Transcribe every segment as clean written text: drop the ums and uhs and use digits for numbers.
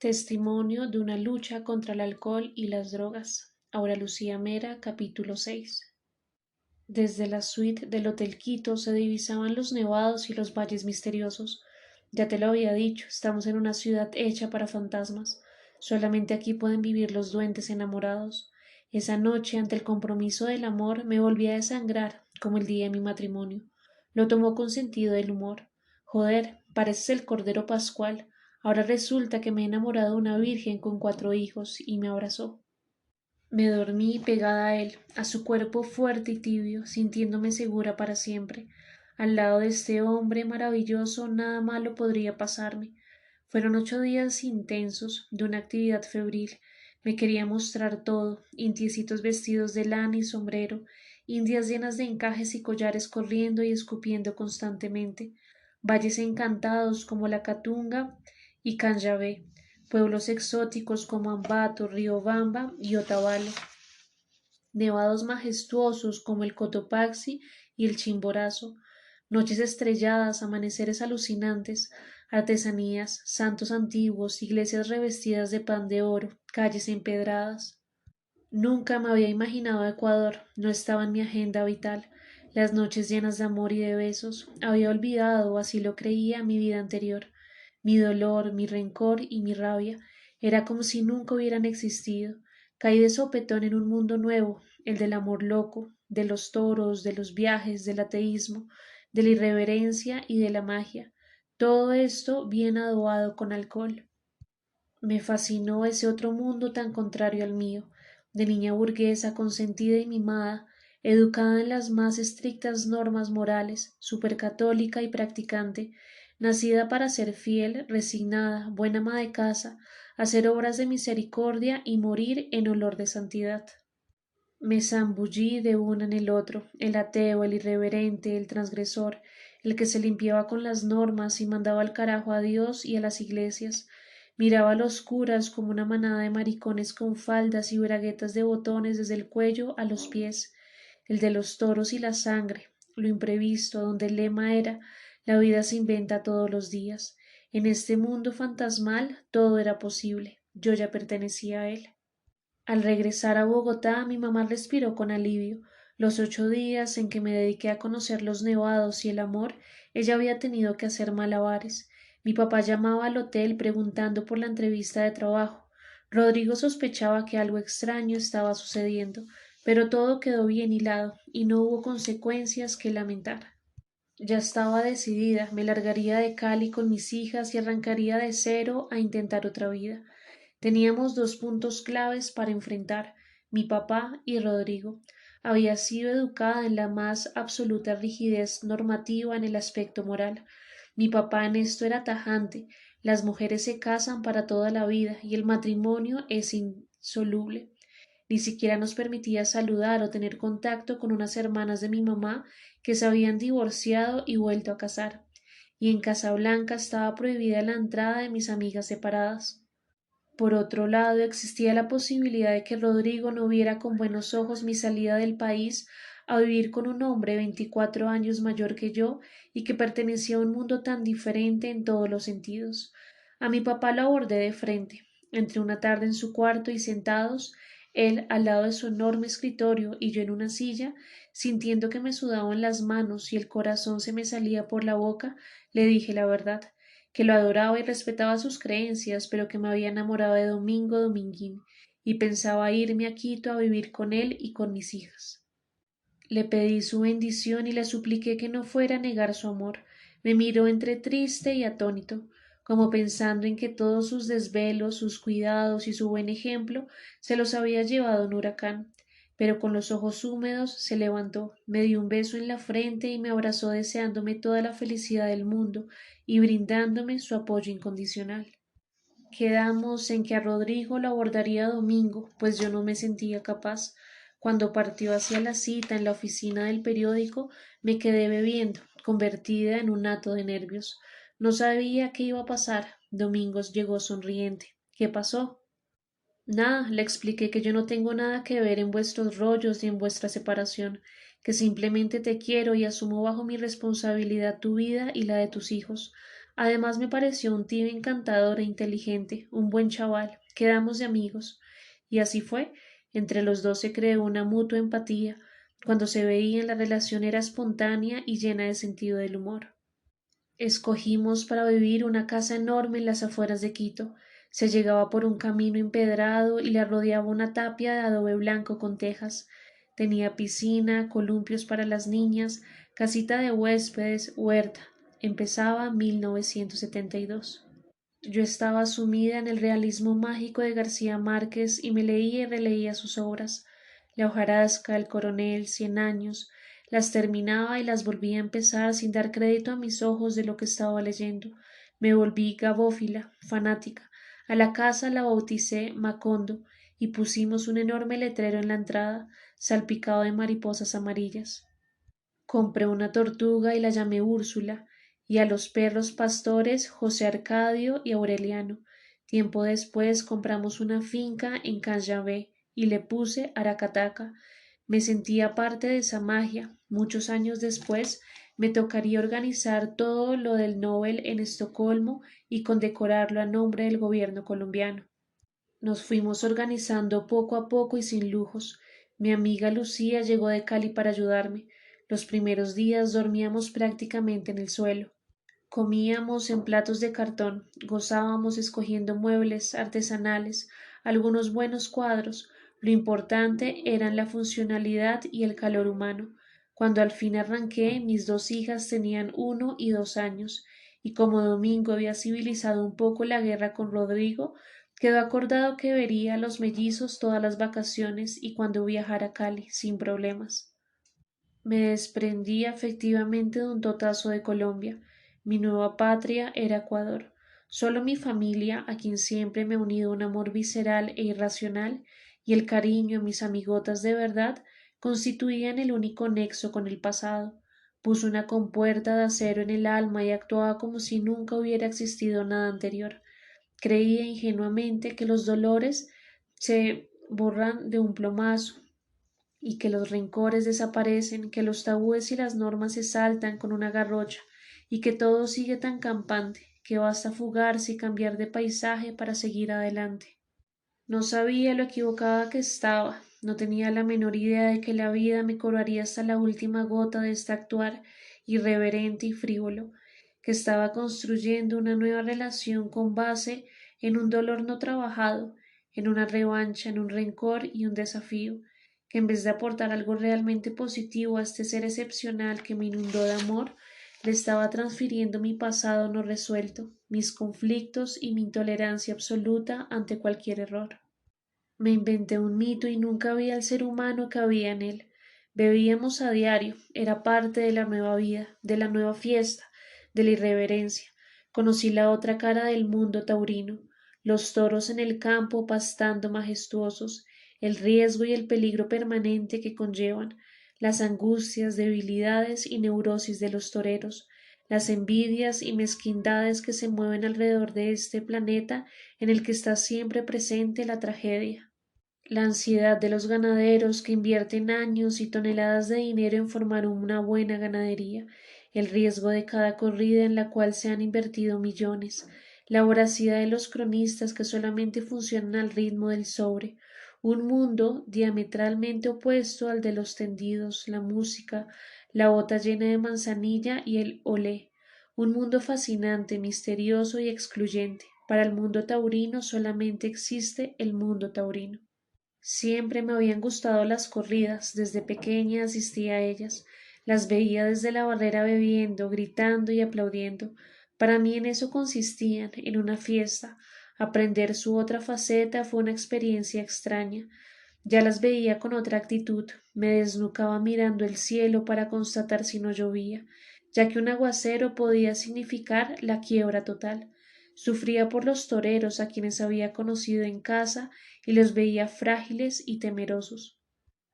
Testimonio de una lucha contra el alcohol y las drogas. Aura Lucía Mera, capítulo 6. Desde la suite del Hotel Quito se divisaban los nevados y los valles misteriosos. Ya te lo había dicho, estamos en una ciudad hecha para fantasmas. Solamente aquí pueden vivir los duendes enamorados. Esa noche, ante el compromiso del amor, me volví a desangrar, como el día de mi matrimonio. Lo tomó con sentido del humor. Joder, pareces el Cordero Pascual. Ahora resulta que me he enamorado de una virgen con 4 hijos y me abrazó. Me dormí pegada a él, a su cuerpo fuerte y tibio, sintiéndome segura para siempre. Al lado de este hombre maravilloso nada malo podría pasarme. Fueron 8 días intensos, de una actividad febril. Me quería mostrar todo, indiecitos vestidos de lana y sombrero, indias llenas de encajes y collares corriendo y escupiendo constantemente, valles encantados como la Catunga y Canyabé, pueblos exóticos como Ambato, Riobamba y Otavalo, nevados majestuosos como el Cotopaxi y el Chimborazo, noches estrelladas, amaneceres alucinantes, artesanías, santos antiguos, iglesias revestidas de pan de oro, calles empedradas. Nunca me había imaginado Ecuador, no estaba en mi agenda vital. Las noches llenas de amor y de besos, había olvidado, así lo creía, mi vida anterior. Mi dolor, mi rencor y mi rabia era como si nunca hubieran existido. Caí de sopetón en un mundo nuevo, el del amor loco, de los toros, de los viajes, del ateísmo, de la irreverencia y de la magia. Todo esto bien adobado con alcohol. Me fascinó ese otro mundo tan contrario al mío, de niña burguesa consentida y mimada, educada en las más estrictas normas morales, supercatólica y practicante, nacida para ser fiel, resignada, buena ama de casa, hacer obras de misericordia y morir en olor de santidad. Me zambullí de uno en el otro, el ateo, el irreverente, el transgresor, el que se limpiaba con las normas y mandaba al carajo a Dios y a las iglesias, miraba a los curas como una manada de maricones con faldas y braguetas de botones desde el cuello a los pies, el de los toros y la sangre, lo imprevisto, donde el lema era la vida se inventa todos los días. En este mundo fantasmal todo era posible, yo ya pertenecía a él. Al regresar a Bogotá, mi mamá respiró con alivio. Los 8 días en que me dediqué a conocer los nevados y el amor, ella había tenido que hacer malabares. Mi papá llamaba al hotel preguntando por la entrevista de trabajo. Rodrigo sospechaba que algo extraño estaba sucediendo, pero todo quedó bien hilado y no hubo consecuencias que lamentar. Ya estaba decidida, me largaría de Cali con mis hijas y arrancaría de cero a intentar otra vida. Teníamos 2 puntos claves para enfrentar, mi papá y Rodrigo. Había sido educada en la más absoluta rigidez normativa en el aspecto moral. Mi papá en esto era tajante. Las mujeres se casan para toda la vida y el matrimonio es insoluble. Ni siquiera nos permitía saludar o tener contacto con unas hermanas de mi mamá que se habían divorciado y vuelto a casar. Y en Casablanca estaba prohibida la entrada de mis amigas separadas. Por otro lado, existía la posibilidad de que Rodrigo no viera con buenos ojos mi salida del país a vivir con un hombre 24 años mayor que yo y que pertenecía a un mundo tan diferente en todos los sentidos. A mi papá lo abordé de frente. Entre una tarde en su cuarto y sentados, él al lado de su enorme escritorio y yo en una silla, sintiendo que me sudaban las manos y el corazón se me salía por la boca, le dije la verdad que lo adoraba y respetaba sus creencias, pero que me había enamorado de Domingo Dominguín, y pensaba irme a Quito a vivir con él y con mis hijas. Le pedí su bendición y le supliqué que no fuera a negar su amor. Me miró entre triste y atónito, como pensando en que todos sus desvelos, sus cuidados y su buen ejemplo se los había llevado un huracán, pero con los ojos húmedos se levantó, me dio un beso en la frente y me abrazó deseándome toda la felicidad del mundo y brindándome su apoyo incondicional. Quedamos en que a Rodrigo lo abordaría domingo, pues yo no me sentía capaz. Cuando partió hacia la cita en la oficina del periódico, me quedé bebiendo, convertida en un hato de nervios. No sabía qué iba a pasar. Domingos llegó sonriente. ¿Qué pasó? Nada, le expliqué que yo no tengo nada que ver en vuestros rollos ni en vuestra separación, que simplemente te quiero y asumo bajo mi responsabilidad tu vida y la de tus hijos. Además me pareció un tío encantador e inteligente, un buen chaval. Quedamos de amigos. Y así fue. Entre los dos se creó una mutua empatía. Cuando se veían la relación era espontánea y llena de sentido del humor. Escogimos para vivir una casa enorme en las afueras de Quito. Se llegaba por un camino empedrado y la rodeaba una tapia de adobe blanco con tejas. Tenía piscina, columpios para las niñas, casita de huéspedes, huerta. Empezaba 1972. Yo estaba sumida en el realismo mágico de García Márquez y me leía y releía sus obras. La hojarasca, el coronel, Cien años. Las terminaba y las volvía a empezar sin dar crédito a mis ojos de lo que estaba leyendo. Me volví gabófila, fanática. A la casa la bauticé Macondo y pusimos un enorme letrero en la entrada, salpicado de mariposas amarillas. Compré una tortuga y la llamé Úrsula, y a los perros pastores José Arcadio y Aureliano. Tiempo después compramos una finca en Canyabé y le puse Aracataca. Me sentía parte de esa magia. Muchos años después me tocaría organizar todo lo del Nobel en Estocolmo y condecorarlo a nombre del gobierno colombiano. Nos fuimos organizando poco a poco y sin lujos. Mi amiga Lucía llegó de Cali para ayudarme. Los primeros días dormíamos prácticamente en el suelo. Comíamos en platos de cartón, gozábamos escogiendo muebles artesanales, algunos buenos cuadros. Lo importante eran la funcionalidad y el calor humano. Cuando al fin arranqué, mis dos hijas tenían 1 y 2 años, y como Domingo había civilizado un poco la guerra con Rodrigo, quedó acordado que vería a los mellizos todas las vacaciones y cuando viajara a Cali, sin problemas. Me desprendí afectivamente de un totazo de Colombia. Mi nueva patria era Ecuador. Solo mi familia, a quien siempre me ha unido un amor visceral e irracional, y el cariño a mis amigotas de verdad, constituían el único nexo con el pasado. Puso una compuerta de acero en el alma y actuaba como si nunca hubiera existido nada anterior. Creía ingenuamente que los dolores se borran de un plumazo y que los rencores desaparecen, que los tabúes y las normas se saltan con una garrocha, y que todo sigue tan campante, que basta fugarse y cambiar de paisaje para seguir adelante. No sabía lo equivocada que estaba, no tenía la menor idea de que la vida me cobraría hasta la última gota de este actuar irreverente y frívolo, que estaba construyendo una nueva relación con base en un dolor no trabajado, en una revancha, en un rencor y un desafío, que en vez de aportar algo realmente positivo a este ser excepcional que me inundó de amor, le estaba transfiriendo mi pasado no resuelto, mis conflictos y mi intolerancia absoluta ante cualquier error. Me inventé un mito y nunca vi al ser humano que había en él. Bebíamos a diario, era parte de la nueva vida, de la nueva fiesta, de la irreverencia. Conocí la otra cara del mundo taurino, los toros en el campo pastando majestuosos, el riesgo y el peligro permanente que conllevan, las angustias, debilidades y neurosis de los toreros, las envidias y mezquindades que se mueven alrededor de este planeta en el que está siempre presente la tragedia. La ansiedad de los ganaderos que invierten años y toneladas de dinero en formar una buena ganadería, el riesgo de cada corrida en la cual se han invertido millones, la voracidad de los cronistas que solamente funcionan al ritmo del sobre, un mundo diametralmente opuesto al de los tendidos, la música, la bota llena de manzanilla y el olé, un mundo fascinante, misterioso y excluyente. Para el mundo taurino solamente existe el mundo taurino. Siempre me habían gustado las corridas, desde pequeña asistí a ellas, las veía desde la barrera bebiendo, gritando y aplaudiendo. Para mí en eso consistían, en una fiesta. Aprender su otra faceta fue una experiencia extraña. Ya las veía con otra actitud, me desnucaba mirando el cielo para constatar si no llovía, ya que un aguacero podía significar la quiebra total. Sufría por los toreros a quienes había conocido en casa y los veía frágiles y temerosos.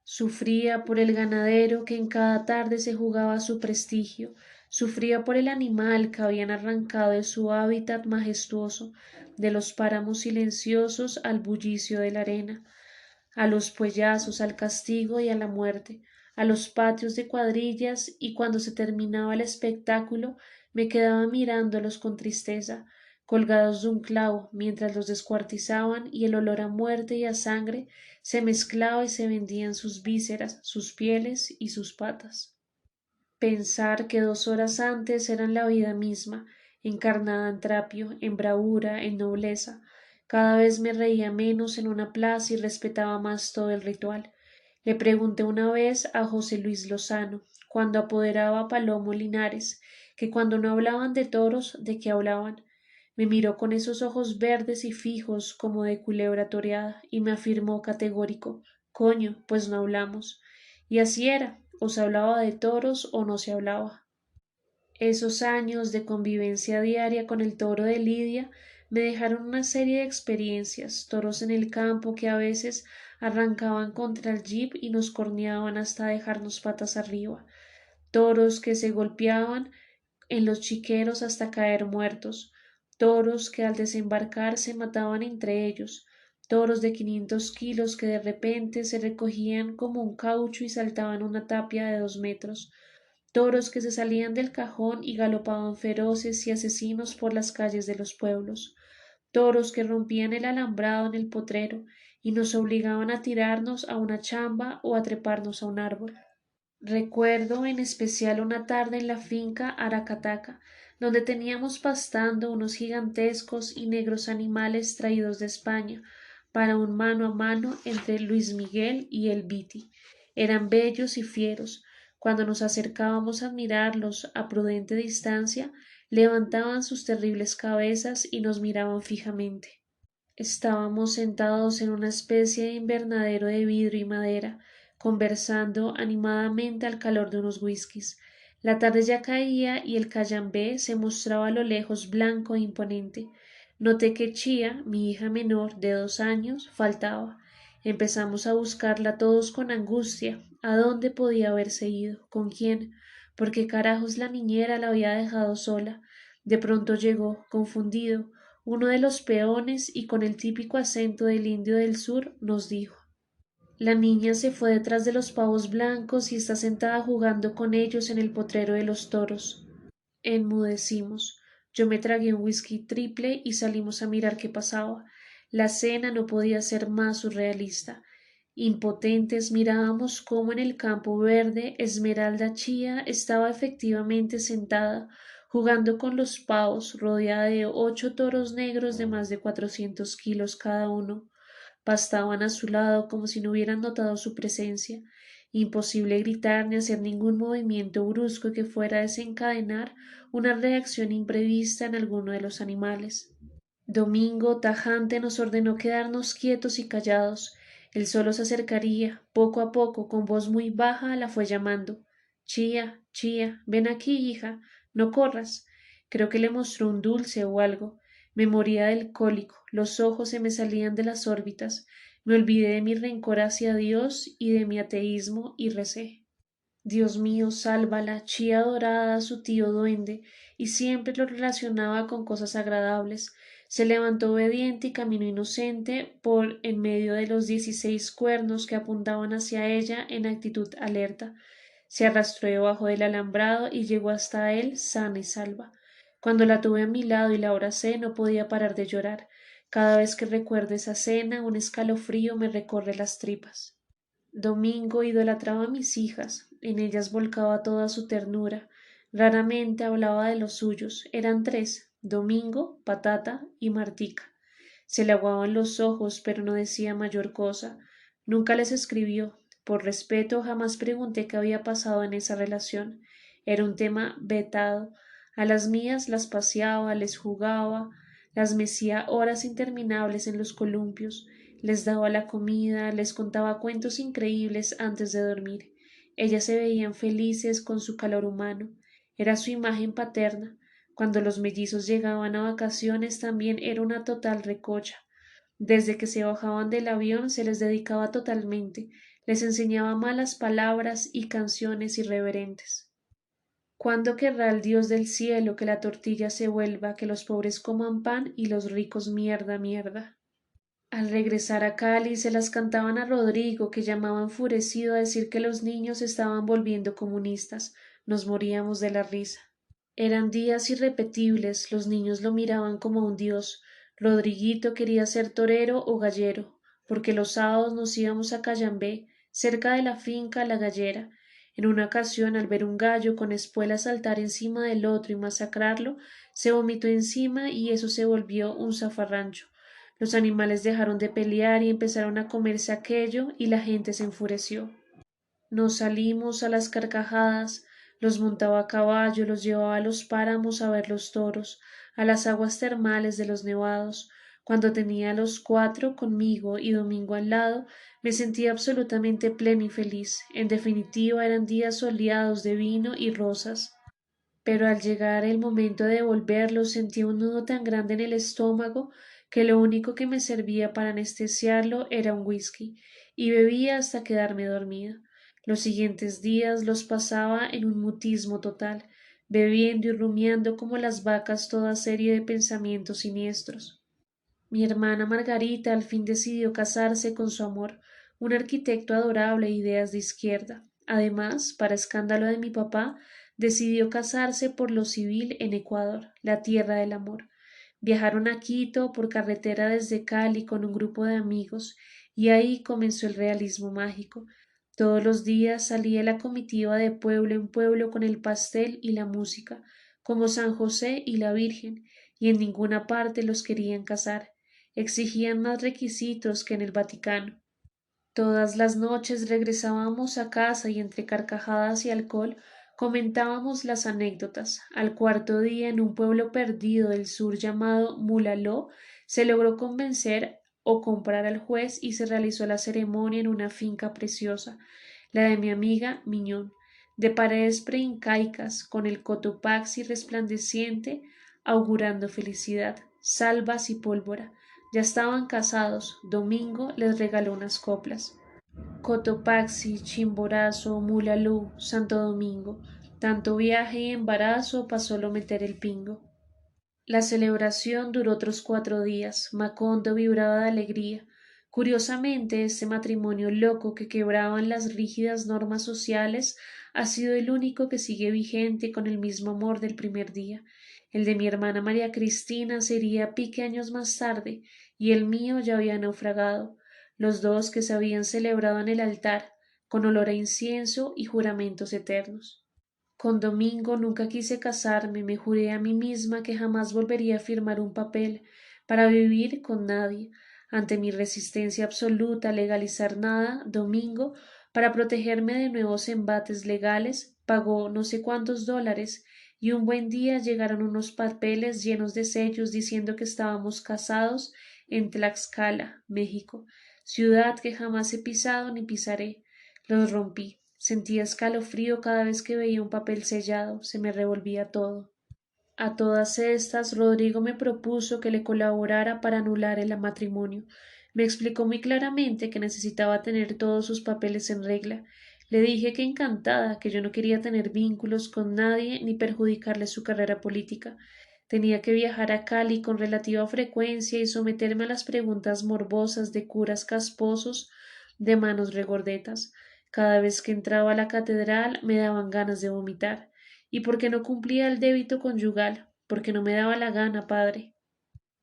Sufría por el ganadero que en cada tarde se jugaba su prestigio, sufría por el animal que habían arrancado de su hábitat majestuoso, de los páramos silenciosos al bullicio de la arena, a los puellazos, al castigo y a la muerte, a los patios de cuadrillas, y cuando se terminaba el espectáculo Me quedaba mirándolos con tristeza, colgados de un clavo, mientras los descuartizaban y el olor a muerte y a sangre se mezclaba y se vendían sus vísceras, sus pieles y sus patas. Pensar que 2 horas antes eran la vida misma, encarnada en trapio, en bravura, en nobleza. Cada vez me reía menos en una plaza y respetaba más todo el ritual. Le pregunté una vez a José Luis Lozano, cuando apoderaba a Palomo Linares, que cuando no hablaban de toros, ¿de qué hablaban? Me miró con esos ojos verdes y fijos como de culebra toreada y me afirmó categórico: Coño, pues no hablamos. Y así era, o se hablaba de toros o no se hablaba. Esos años de convivencia diaria con el toro de Lidia me dejaron una serie de experiencias, toros en el campo que a veces arrancaban contra el jeep y nos corneaban hasta dejarnos patas arriba, toros que se golpeaban en los chiqueros hasta caer muertos, toros que al desembarcar se mataban entre ellos, toros de 500 kilos que de repente se recogían como un caucho y saltaban una tapia de 2 metros, toros que se salían del cajón y galopaban feroces y asesinos por las calles de los pueblos, toros que rompían el alambrado en el potrero y nos obligaban a tirarnos a una chamba o a treparnos a un árbol. Recuerdo en especial una tarde en la finca Aracataca, donde teníamos pastando unos gigantescos y negros animales traídos de España para un mano a mano entre Luis Miguel y el Viti. Eran bellos y fieros. Cuando nos acercábamos a admirarlos a prudente distancia, levantaban sus terribles cabezas y nos miraban fijamente. Estábamos sentados en una especie de invernadero de vidrio y madera, conversando animadamente al calor de unos whiskies. La tarde ya caía y el cayambé se mostraba a lo lejos blanco e imponente. Noté que Chía, mi hija menor de 2 años, faltaba. Empezamos a buscarla todos con angustia. ¿A dónde podía haberse ido? ¿Con quién? ¿Por qué carajos la niñera la había dejado sola? De pronto llegó, confundido, uno de los peones y con el típico acento del indio del sur nos dijo: La niña se fue detrás de los pavos blancos y está sentada jugando con ellos en el potrero de los toros. Enmudecimos. Yo me tragué un whisky triple y salimos a mirar qué pasaba. La cena no podía ser más surrealista. Impotentes mirábamos cómo en el campo verde Esmeralda Chía estaba efectivamente sentada, jugando con los pavos, rodeada de 8 toros negros de más de 400 kilos cada uno. Pastaban a su lado como si no hubieran notado su presencia. Imposible gritar ni hacer ningún movimiento brusco que fuera a desencadenar una reacción imprevista en alguno de los animales. Domingo, tajante, nos ordenó quedarnos quietos y callados. Él solo se acercaría, poco a poco, con voz muy baja, la fue llamando. Chía, Chía, ven aquí, hija, no corras. Creo que le mostró un dulce o algo. Me moría del cólico, los ojos se me salían de las órbitas, me olvidé de mi rencor hacia Dios y de mi ateísmo y recé. Dios mío, sálvala, Chía adorada, su tío duende, y siempre lo relacionaba con cosas agradables. Se levantó obediente y caminó inocente por en medio de los 16 cuernos que apuntaban hacia ella en actitud alerta. Se arrastró debajo del alambrado y llegó hasta él sana y salva. Cuando la tuve a mi lado y la abracé, no podía parar de llorar. Cada vez que recuerdo esa cena, un escalofrío me recorre las tripas. Domingo idolatraba a mis hijas, en ellas volcaba toda su ternura. Raramente hablaba de los suyos, eran 3, Domingo, Patata y Martica. Se le aguaban los ojos, pero no decía mayor cosa. Nunca les escribió. Por respeto jamás pregunté qué había pasado en esa relación. Era un tema vetado. A las mías las paseaba, les jugaba, las mecía horas interminables en los columpios, les daba la comida, les contaba cuentos increíbles antes de dormir. Ellas se veían felices con su calor humano. Era su imagen paterna. Cuando los mellizos llegaban a vacaciones también era una total recocha. Desde que se bajaban del avión se les dedicaba totalmente, les enseñaba malas palabras y canciones irreverentes. ¿Cuándo querrá el Dios del cielo que la tortilla se vuelva, que los pobres coman pan y los ricos mierda, mierda? Al regresar a Cali se las cantaban a Rodrigo, que llamaba enfurecido a decir que los niños estaban volviendo comunistas. Nos moríamos de la risa. Eran días irrepetibles, los niños lo miraban como un dios. Rodriguito quería ser torero o gallero, porque los sábados nos íbamos a Cayambé, cerca de la finca La Gallera. En una ocasión, al ver un gallo con espuelas saltar encima del otro y masacrarlo, se vomitó encima y eso se volvió un zafarrancho. Los animales dejaron de pelear y empezaron a comerse aquello y la gente se enfureció. Nos salimos a las carcajadas, los montaba a caballo, los llevaba a los páramos a ver los toros, a las aguas termales de los nevados. Cuando tenía a los cuatro conmigo y Domingo al lado, me sentía absolutamente pleno y feliz. En definitiva, eran días soleados de vino y rosas. Pero al llegar el momento de devolverlo sentí un nudo tan grande en el estómago que lo único que me servía para anestesiarlo era un whisky, y bebía hasta quedarme dormida. Los siguientes días los pasaba en un mutismo total, bebiendo y rumiando como las vacas toda serie de pensamientos siniestros. Mi hermana Margarita al fin decidió casarse con su amor, un arquitecto adorable e ideas de izquierda. Además, para escándalo de mi papá, decidió casarse por lo civil en Ecuador, la tierra del amor. Viajaron a Quito por carretera desde Cali con un grupo de amigos, y ahí comenzó el realismo mágico. Todos los días salía la comitiva de pueblo en pueblo con el pastel y la música, como San José y la Virgen, y en ninguna parte los querían casar. Exigían más requisitos que en el Vaticano. Todas las noches regresábamos a casa y entre carcajadas y alcohol comentábamos las anécdotas. Al cuarto día, en un pueblo perdido del sur llamado Mulaló, se logró convencer o comprar al juez y se realizó la ceremonia en una finca preciosa, la de mi amiga Miñón, de paredes preincaicas, con el cotopaxi resplandeciente, augurando felicidad, salvas y pólvora. Ya estaban casados. Domingo les regaló unas coplas. Cotopaxi, Chimborazo, Mulalú, Santo Domingo. Tanto viaje y embarazo pasó lo meter el pingo. La celebración duró otros 4 días. Macondo vibraba de alegría. Curiosamente, este matrimonio loco que quebraban las rígidas normas sociales ha sido el único que sigue vigente con el mismo amor del primer día. El de mi hermana María Cristina sería a pique años más tarde, y el mío ya había naufragado. Los dos que se habían celebrado en el altar, con olor a incienso y juramentos eternos. Con Domingo nunca quise casarme, me juré a mí misma que jamás volvería a firmar un papel para vivir con nadie. Ante mi resistencia absoluta a legalizar nada, Domingo, para protegerme de nuevos embates legales, pagó no sé cuántos dólares, y un buen día llegaron unos papeles llenos de sellos diciendo que estábamos casados en Tlaxcala, México, ciudad que jamás he pisado ni pisaré. Los rompí. Sentía escalofrío cada vez que veía un papel sellado, se me revolvía todo. A todas estas, Rodrigo me propuso que le colaborara para anular el matrimonio. Me explicó muy claramente que necesitaba tener todos sus papeles en regla. Le dije que encantada, que yo no quería tener vínculos con nadie ni perjudicarle su carrera política. Tenía que viajar a Cali con relativa frecuencia y someterme a las preguntas morbosas de curas casposos de manos regordetas. Cada vez que entraba a la catedral me daban ganas de vomitar. ¿Y por qué no cumplía el débito conyugal? Porque no me daba la gana, padre.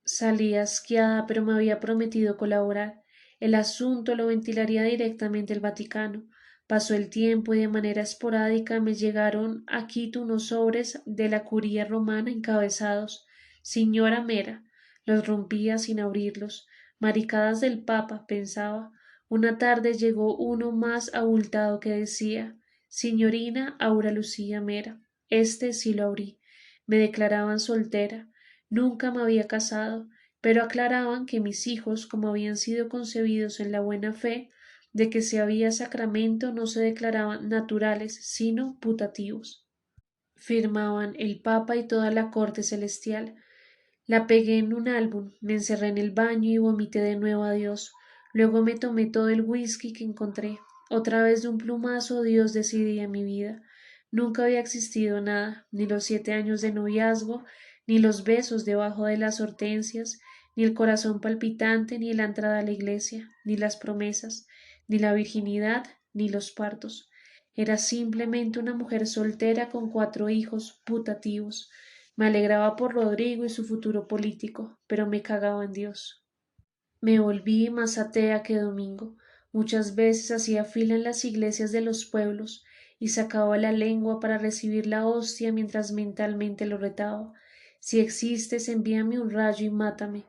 Salí asqueada, pero me había prometido colaborar. El asunto lo ventilaría directamente el Vaticano. Pasó el tiempo y de manera esporádica me llegaron a Quito unos sobres de la curía romana encabezados Señora Mera. Los rompía sin abrirlos. Maricadas del Papa, pensaba. Una tarde llegó uno más abultado que decía Signorina Aura Lucía Mera. Este sí lo abrí. Me declaraban soltera. Nunca me había casado, pero aclaraban que mis hijos, como habían sido concebidos en la buena fe de que si había sacramento, no se declaraban naturales, sino putativos. Firmaban el Papa y toda la corte celestial. La pegué en un álbum, me encerré en el baño y vomité de nuevo a Dios. Luego me tomé todo el whisky que encontré. Otra vez de un plumazo Dios decidía mi vida. Nunca había existido nada, ni los 7 años de noviazgo, ni los besos debajo de las hortensias, ni el corazón palpitante, ni la entrada a la iglesia, ni las promesas, ni la virginidad, ni los partos. Era simplemente una mujer soltera con 4 hijos putativos. Me alegraba por Rodrigo y su futuro político, pero me cagaba en Dios. Me volví más atea que Domingo. Muchas veces hacía fila en las iglesias de los pueblos y sacaba la lengua para recibir la hostia mientras mentalmente lo retaba. Si existes, envíame un rayo y mátame.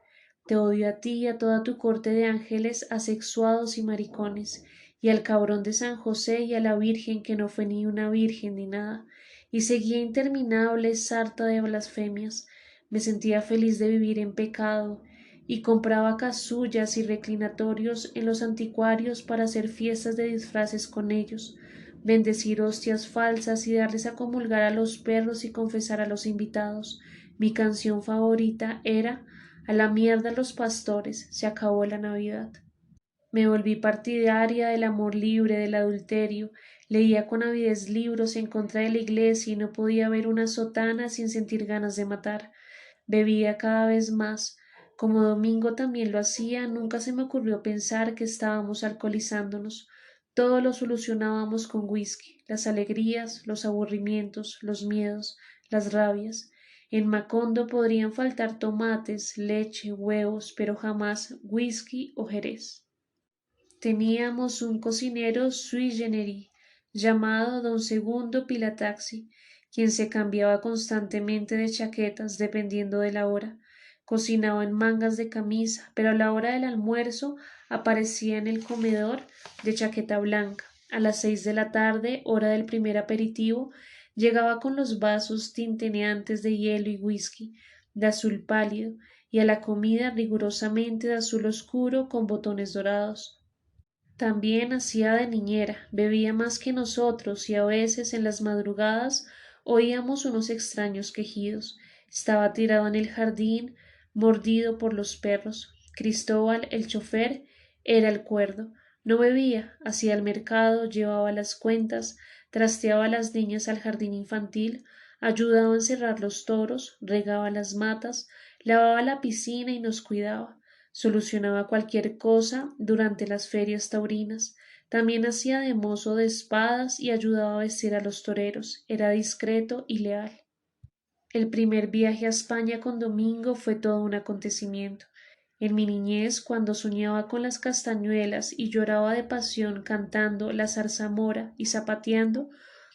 Te odio a ti y a toda tu corte de ángeles asexuados y maricones, y al cabrón de San José y a la Virgen que no fue ni una virgen ni nada. Y seguía interminable sarta de blasfemias. Me sentía feliz de vivir en pecado y compraba casullas y reclinatorios en los anticuarios para hacer fiestas de disfraces con ellos, bendecir hostias falsas y darles a comulgar a los perros y confesar a los invitados. Mi canción favorita era A la mierda los pastores, se acabó la Navidad. Me volví partidaria del amor libre, del adulterio, leía con avidez libros en contra de la iglesia y no podía ver una sotana sin sentir ganas de matar. Bebía cada vez más. Como Domingo también lo hacía, nunca se me ocurrió pensar que estábamos alcoholizándonos. Todo lo solucionábamos con whisky, las alegrías, los aburrimientos, los miedos, las rabias. En Macondo podrían faltar tomates, leche, huevos, pero jamás whisky o jerez. Teníamos un cocinero sui generis llamado don Segundo Pilataxi, quien se cambiaba constantemente de chaquetas dependiendo de la hora. Cocinaba en mangas de camisa, pero a la hora del almuerzo aparecía en el comedor de chaqueta blanca. A las 6 de la tarde, hora del primer aperitivo, llegaba con los vasos tintineantes de hielo y whisky, de azul pálido, y a la comida rigurosamente de azul oscuro con botones dorados. También hacía de niñera, bebía más que nosotros y a veces en las madrugadas oíamos unos extraños quejidos. Estaba tirado en el jardín, mordido por los perros. Cristóbal, el chofer, era el cuerdo. No bebía, hacía el mercado, llevaba las cuentas, trasteaba a las niñas al jardín infantil, ayudaba a encerrar los toros, regaba las matas, lavaba la piscina y nos cuidaba. Solucionaba cualquier cosa durante las ferias taurinas. También hacía de mozo de espadas y ayudaba a vestir a los toreros. Era discreto y leal. El primer viaje a España con Domingo fue todo un acontecimiento. En mi niñez, cuando soñaba con las castañuelas y lloraba de pasión cantando la zarzamora y zapateando,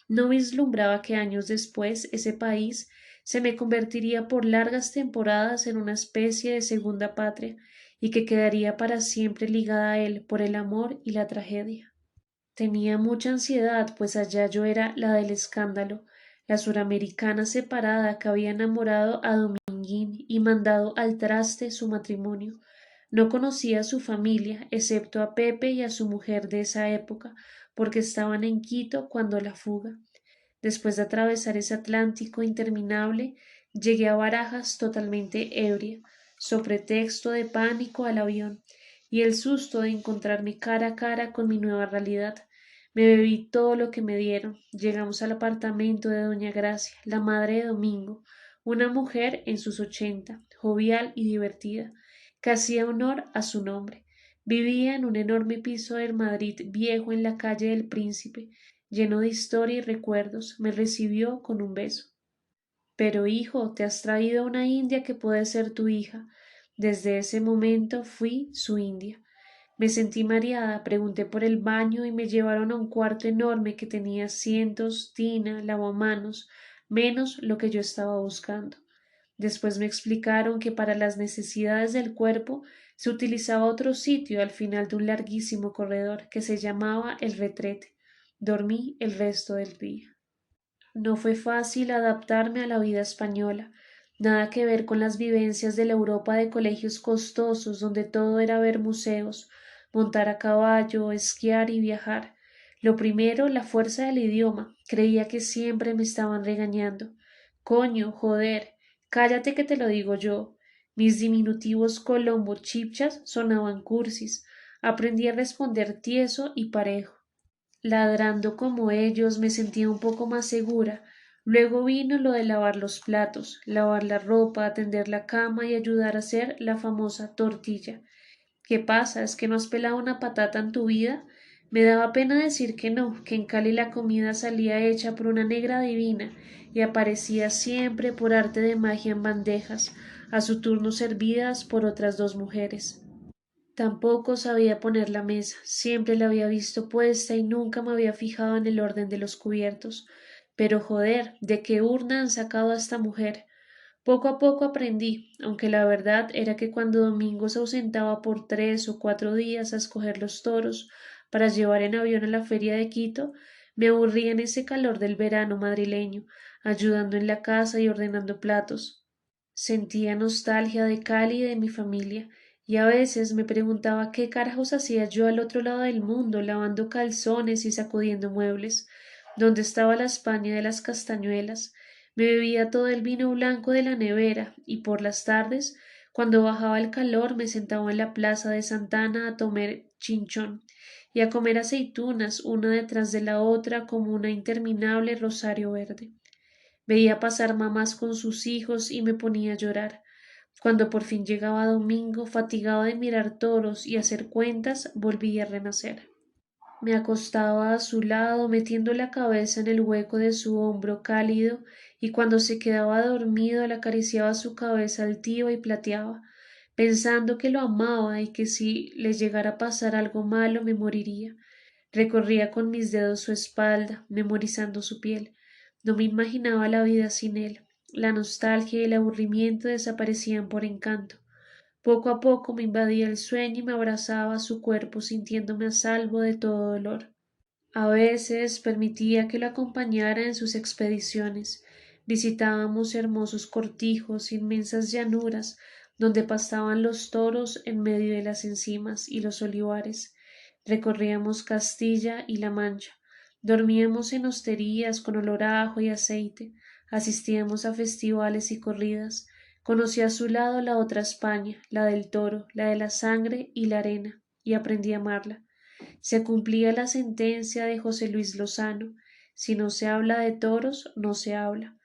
no vislumbraba que años después ese país se me convertiría por largas temporadas en una especie de segunda patria y que quedaría para siempre ligada a él por el amor y la tragedia. Tenía mucha ansiedad, pues allá yo era la del escándalo, la suramericana separada que había enamorado a Dominguín y mandado al traste su matrimonio. No conocía a su familia, excepto a Pepe y a su mujer de esa época, porque estaban en Quito cuando la fuga. Después de atravesar ese Atlántico interminable, llegué a Barajas totalmente ebria, so pretexto de pánico al avión y el susto de encontrarme cara a cara con mi nueva realidad. Me bebí todo lo que me dieron. Llegamos al apartamento de doña Gracia, la madre de Domingo, una mujer en sus 80, jovial y divertida, que hacía honor a su nombre. Vivía en un enorme piso del Madrid viejo en la calle del Príncipe, lleno de historia y recuerdos. Me recibió con un beso. Pero, hijo, te has traído una india que puede ser tu hija. Desde ese momento fui su india. Me sentí mareada, pregunté por el baño y me llevaron a un cuarto enorme que tenía asientos, tina, lavamanos, menos lo que yo estaba buscando. Después me explicaron que para las necesidades del cuerpo se utilizaba otro sitio al final de un larguísimo corredor que se llamaba el retrete. Dormí el resto del día. No fue fácil adaptarme a la vida española, nada que ver con las vivencias de la Europa de colegios costosos donde todo era ver museos, montar a caballo, esquiar y viajar. Lo primero, la fuerza del idioma. Creía que siempre me estaban regañando. Coño, joder, cállate que te lo digo yo. Mis diminutivos colombo chipchas sonaban cursis. Aprendí a responder tieso y parejo. Ladrando como ellos me sentía un poco más segura. Luego vino lo de lavar los platos, lavar la ropa, atender la cama y ayudar a hacer la famosa tortilla. ¿Qué pasa? ¿Es que no has pelado una patata en tu vida? Me daba pena decir que no, que en Cali la comida salía hecha por una negra divina y aparecía siempre por arte de magia en bandejas, a su turno servidas por otras dos mujeres. Tampoco sabía poner la mesa, siempre la había visto puesta y nunca me había fijado en el orden de los cubiertos. Pero joder, ¿de qué urna han sacado a esta mujer? Poco a poco aprendí, aunque la verdad era que cuando Domingo se ausentaba por 3 o 4 días a escoger los toros para llevar en avión a la feria de Quito, me aburría en ese calor del verano madrileño, ayudando en la casa y ordenando platos. Sentía nostalgia de Cali y de mi familia, y a veces me preguntaba qué carajos hacía yo al otro lado del mundo, lavando calzones y sacudiendo muebles, dónde estaba la España de las castañuelas. Me bebía todo el vino blanco de la nevera, y por las tardes, cuando bajaba el calor, me sentaba en la plaza de Santana a tomar chinchón y a comer aceitunas una detrás de la otra como una interminable rosario verde. Veía pasar mamás con sus hijos y me ponía a llorar. Cuando por fin llegaba domingo, fatigado de mirar toros y hacer cuentas, volví a renacer. Me acostaba a su lado, metiendo la cabeza en el hueco de su hombro cálido, y cuando se quedaba dormido le acariciaba su cabeza altiva y plateaba, pensando que lo amaba y que si le llegara a pasar algo malo me moriría. Recorría con mis dedos su espalda, memorizando su piel. No me imaginaba la vida sin él. La nostalgia y el aburrimiento desaparecían por encanto. Poco a poco me invadía el sueño y me abrazaba a su cuerpo sintiéndome a salvo de todo dolor. A veces permitía que lo acompañara en sus expediciones. Visitábamos hermosos cortijos, inmensas llanuras, donde pastaban los toros en medio de las encimas y los olivares. Recorríamos Castilla y La Mancha. Dormíamos en hosterías con olor a ajo y aceite. Asistíamos a festivales y corridas. Conocí a su lado la otra España, la del toro, la de la sangre y la arena, y aprendí a amarla. Se cumplía la sentencia de José Luis Lozano: si no se habla de toros, no se habla.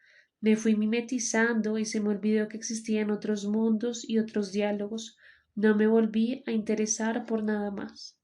Me fui mimetizando y se me olvidó que existían otros mundos y otros diálogos. No me volví a interesar por nada más.